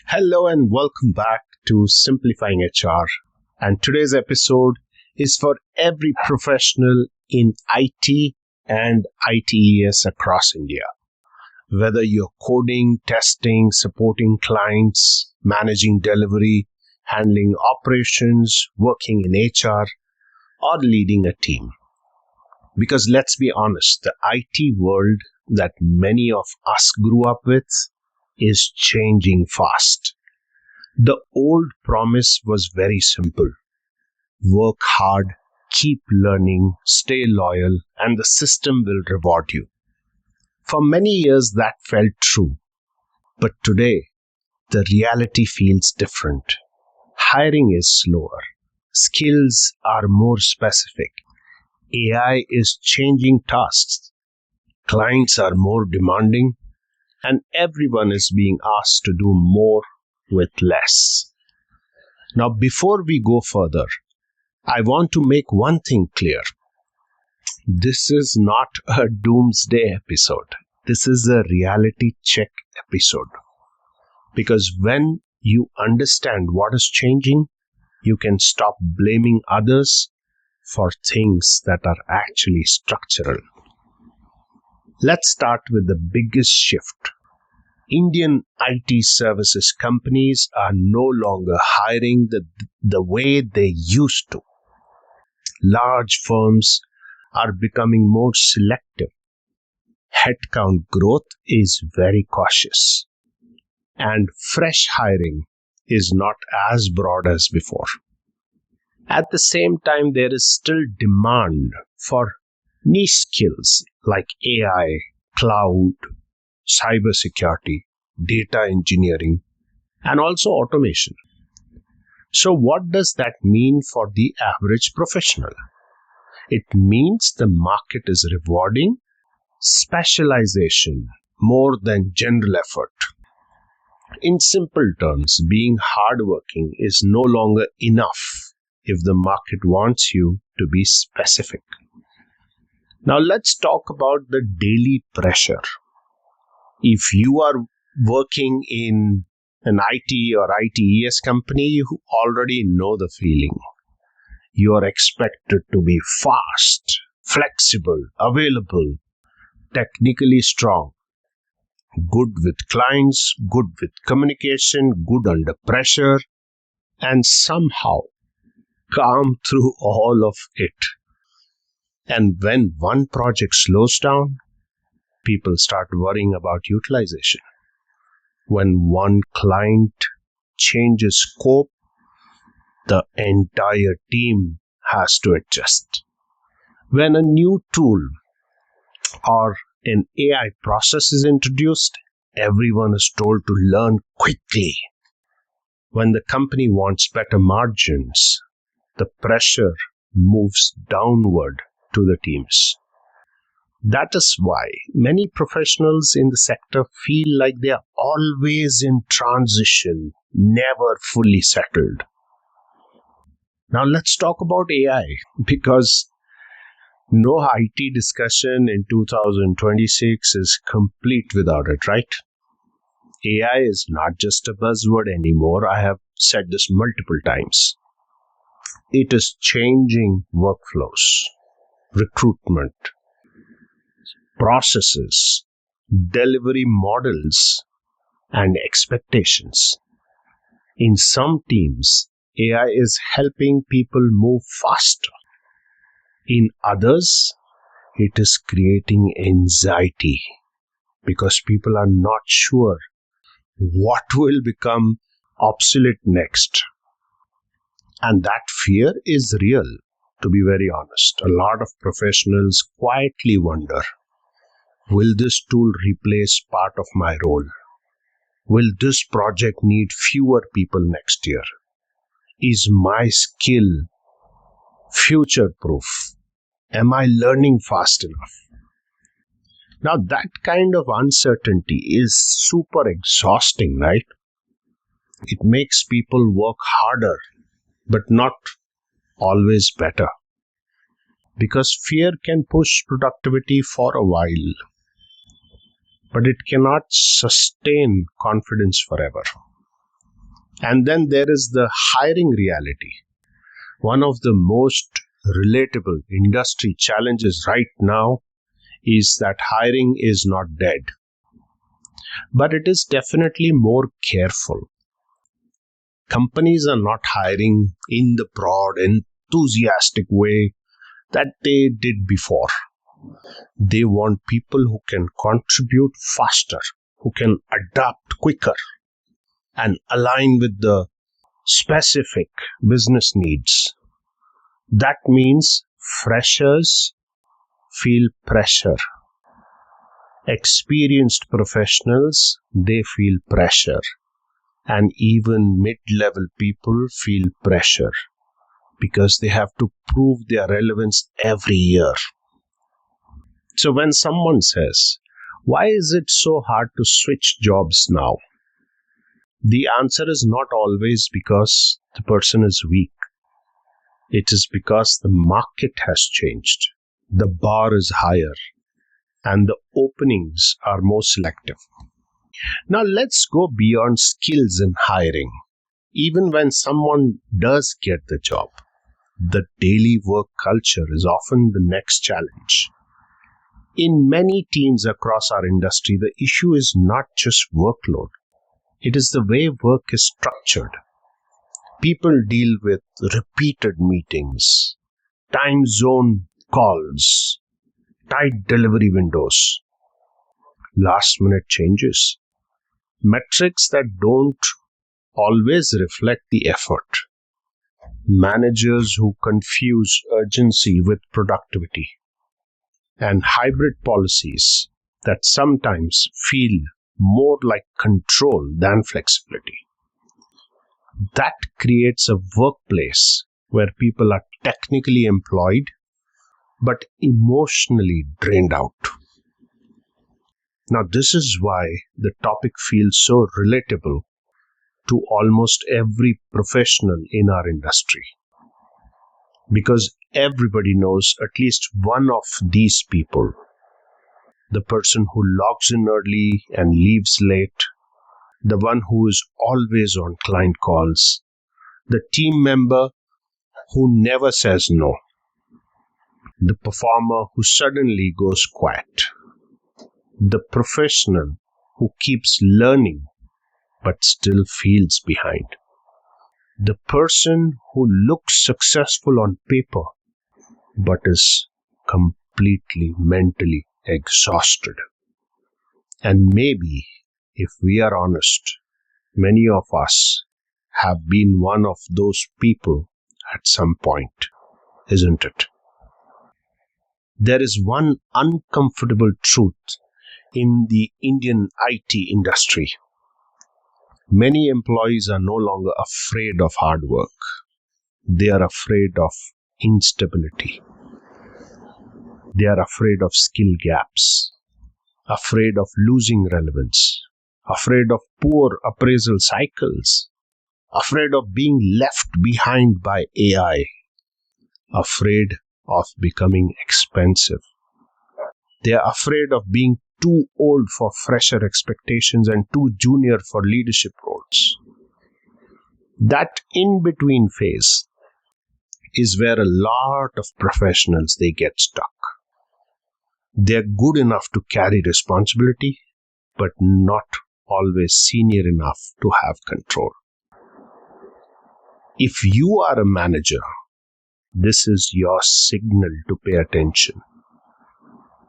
Hello and welcome back to Simplifying HR. And today's episode is for every professional in IT and ITES across India. Whether you're coding, testing, supporting clients, managing delivery, handling operations, working in HR, or leading a team. Because let's be honest, the IT world that many of us grew up with is changing fast. The old promise was very simple. Work hard, keep learning, stay loyal, and the system will reward you. For many years that felt true. But today, the reality feels different. Hiring is slower. Skills are more specific. AI is changing tasks. Clients are more demanding, and everyone is being asked to do more with less. Now, before we go further, I want to make one thing clear. This is not a doomsday episode. This is a reality check episode. Because when you understand what is changing, you can stop blaming others for things that are actually structural. Let's start with the biggest shift. Indian IT services companies are no longer hiring the way they used to. Large firms are becoming more selective. Headcount growth is very cautious. And fresh hiring is not as broad as before. At the same time, there is still demand for niche skills like AI, cloud, cybersecurity, data engineering, and also automation. So what does that mean for the average professional? It means the market is rewarding specialization more than general effort. In simple terms, being hardworking is no longer enough if the market wants you to be specific. Now let's talk about the daily pressure. If you are working in an IT or ITES company, you already know the feeling. You are expected to be fast, flexible, available, technically strong, good with clients, good with communication, good under pressure, and somehow calm through all of it. And when one project slows down, people start worrying about utilization. When one client changes scope, the entire team has to adjust. When a new tool or an AI process is introduced, everyone is told to learn quickly. When the company wants better margins, the pressure moves downward to the teams. That is why many professionals in the sector feel like they are always in transition, never fully settled. Now let's talk about AI, because no IT discussion in 2026 is complete without it, right? AI is not just a buzzword anymore. I have said this multiple times. It is changing workflows, recruitment, processes, delivery models, and expectations. In some teams, AI is helping people move faster. In others, it is creating anxiety because people are not sure what will become obsolete next. And that fear is real, to be very honest. A lot of professionals quietly wonder, will this tool replace part of my role? Will this project need fewer people next year? Is my skill future-proof? Am I learning fast enough? Now, that kind of uncertainty is super exhausting, right? It makes people work harder, but not always better. Because fear can push productivity for a while, but it cannot sustain confidence forever. And then there is the hiring reality. One of the most relatable industry challenges right now is that hiring is not dead, but it is definitely more careful. Companies are not hiring in the broad, enthusiastic way that they did before. They want people who can contribute faster, who can adapt quicker, and align with the specific business needs. That means freshers feel pressure. Experienced professionals, they feel pressure. And even mid-level people feel pressure because they have to prove their relevance every year. So when someone says, why is it so hard to switch jobs now? The answer is not always because the person is weak. It is because the market has changed. The bar is higher and the openings are more selective. Now let's go beyond skills in hiring. Even when someone does get the job, the daily work culture is often the next challenge. In many teams across our industry, the issue is not just workload. It is the way work is structured. People deal with repeated meetings, time zone calls, tight delivery windows, last minute changes, metrics that don't always reflect the effort, managers who confuse urgency with productivity, and hybrid policies that sometimes feel more like control than flexibility. That creates a workplace where people are technically employed but emotionally drained out. Now, this is why the topic feels so relatable to almost every professional in our industry. Because everybody knows at least one of these people. The person who logs in early and leaves late, the one who is always on client calls, the team member who never says no, the performer who suddenly goes quiet, the professional who keeps learning but still feels behind, the person who looks successful on paper but is completely mentally exhausted. And maybe, if we are honest, many of us have been one of those people at some point, isn't it? There is one uncomfortable truth in the Indian IT industry. Many employees are no longer afraid of hard work. They are afraid of instability. They are afraid of skill gaps, afraid of losing relevance, afraid of poor appraisal cycles, afraid of being left behind by AI, afraid of becoming expensive. They are afraid of being too old for fresher expectations and too junior for leadership roles. That in-between phase is where a lot of professionals, they get stuck. They're good enough to carry responsibility, but not always senior enough to have control. If you are a manager, this is your signal to pay attention.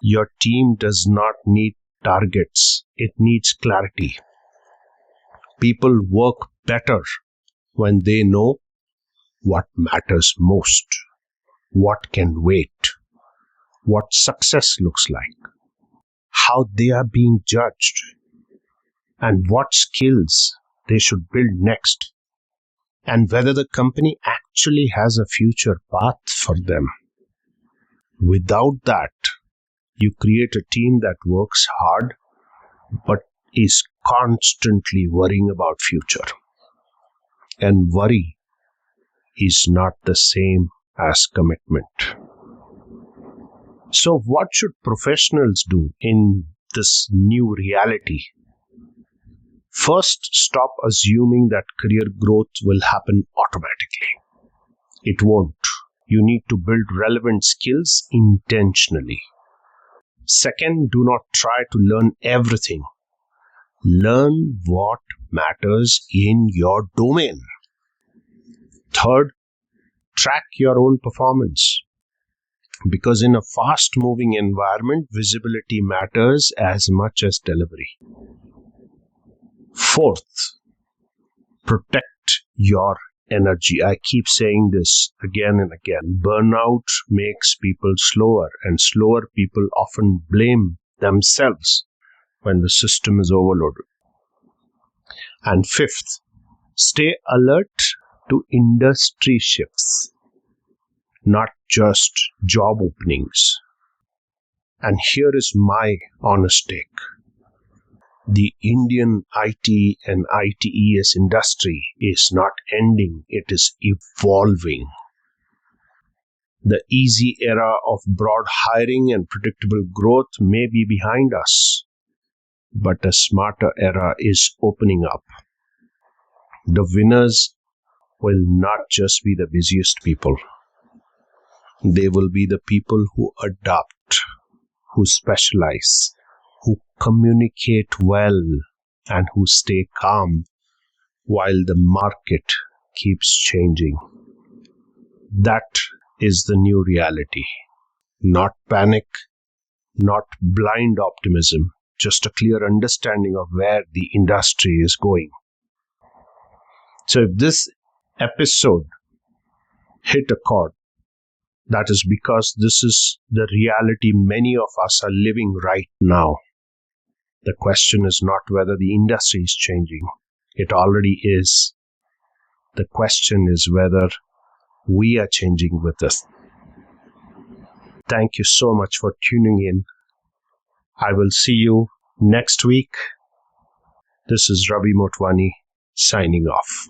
Your team does not need targets, it needs clarity. People work better when they know what matters most, what can wait, what success looks like, how they are being judged, and what skills they should build next, and whether the company actually has a future path for them. Without that, you create a team that works hard but is constantly worrying about future. And worry is not the same as commitment. So what should professionals do in this new reality? First, stop assuming that career growth will happen automatically. It won't. You need to build relevant skills intentionally. Second, do not try to learn everything. Learn what matters in your domain. Third, track your own performance. Because in a fast-moving environment, visibility matters as much as delivery. Fourth, protect your energy. I keep saying this again and again. Burnout makes people slower, and slower people often blame themselves when the system is overloaded. And fifth, stay alert to industry shifts, not just job openings. And here is my honest take. The Indian IT and ITES industry is not ending, it is evolving. The easy era of broad hiring and predictable growth may be behind us, but a smarter era is opening up. The winners will not just be the busiest people. They will be the people who adapt, who specialize, who communicate well, and who stay calm while the market keeps changing. That is the new reality. Not panic, not blind optimism, just a clear understanding of where the industry is going. So if this episode hit a chord, that is because this is the reality many of us are living right now. The question is not whether the industry is changing. It already is. The question is whether we are changing with it. Thank you so much for tuning in. I will see you next week. This is Ravi Motwani signing off.